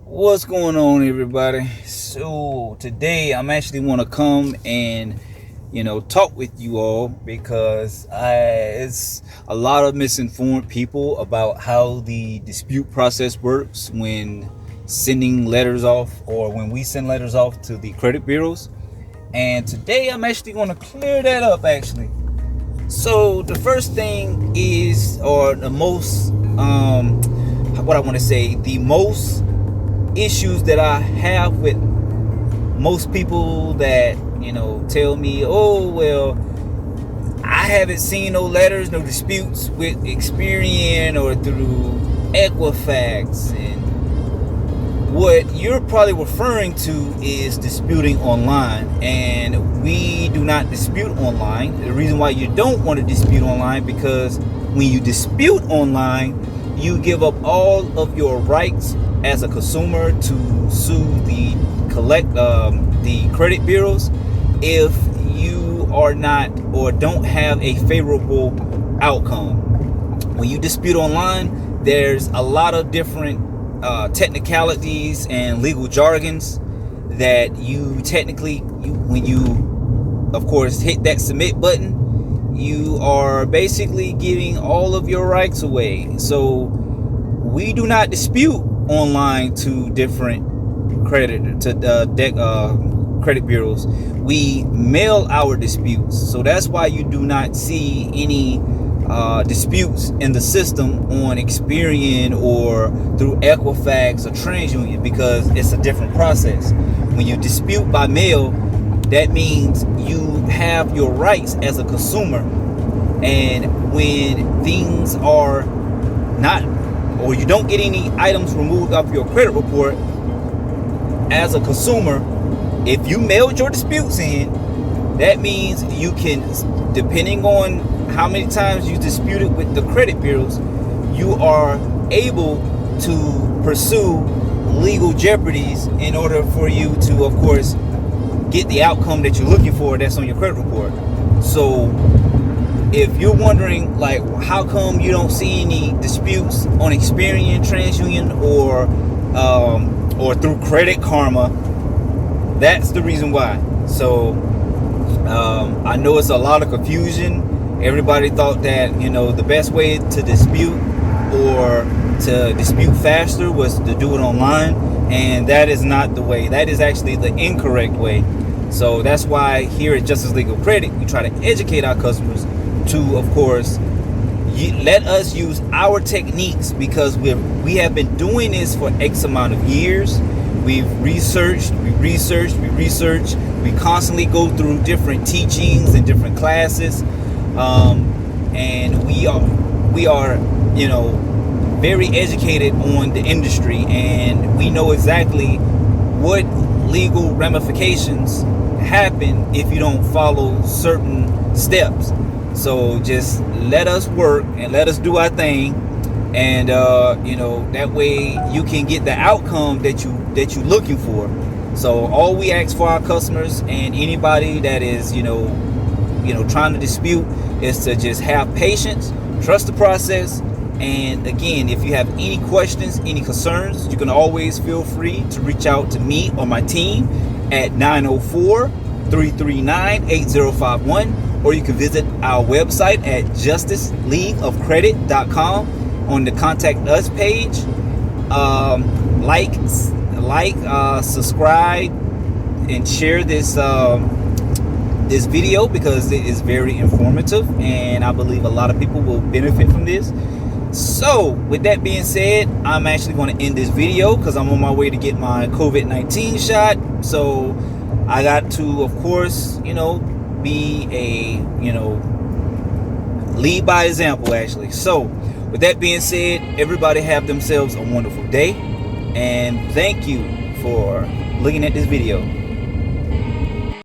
What's going on, everybody? So today I'm actually want to come and talk with you all because it's a lot of misinformed people about how the dispute process works when sending letters off, or when we send letters off to the credit bureaus. And today I'm actually going to clear that up, actually. So the first thing is, or the most what I want to say, the most issues that I have with most people that tell me, oh well, I haven't seen no letters, no disputes with Experian or through Equifax. And what you're probably referring to is disputing online, and we do not dispute online. The reason why you don't want to dispute online, because when you dispute online, you give up all of your rights as a consumer to sue the credit bureaus if you are not, or don't have, a favorable outcome. When you dispute online, there's a lot of different technicalities and legal jargons that when you of course hit that submit button, you are basically giving all of your rights away. So we do not dispute online to different credit bureaus. We mail our disputes. So that's why you do not see any disputes in the system on Experian or through Equifax or TransUnion, because it's a different process. When you dispute by mail, that means you have your rights as a consumer, and when things are not, or you don't get any items removed off your credit report as a consumer, if you mailed your disputes in, that means you can, depending on how many times you disputed with the credit bureaus, you are able to pursue legal jeopardies in order for you to, of course, get the outcome that you're looking for that's on your credit report. So if you're wondering, like, how come you don't see any disputes on Experian, TransUnion, or through Credit Karma, that's the reason why. So I know it's a lot of confusion. Everybody thought that the best way to dispute, or to dispute faster, was to do it online, and that is not the way. That is actually the incorrect way. So that's why here at Justice Legal Credit, we try to educate our customers to, of course, let us use our techniques, because we have been doing this for X amount of years. We've researched, we constantly go through different teachings and different classes, and we are very educated on the industry, and we know exactly what legal ramifications happen if you don't follow certain steps. So just let us work and let us do our thing, and that way you can get the outcome that you're looking for. So all we ask for our customers and anybody that is trying to dispute is to just have patience, trust the process. And again, if you have any questions, any concerns, you can always feel free to reach out to me or my team at 904-339-8051, or you can visit our website at justiceleagueofcredit.com. On the contact us page, subscribe, and share this video, because it is very informative, and I believe a lot of people will benefit from this. So with that being said, I'm actually going to end this video because I'm on my way to get my COVID-19 shot. So I got to, of course, be a lead by example, actually. So with that being said, everybody have themselves a wonderful day, and thank you for looking at this video.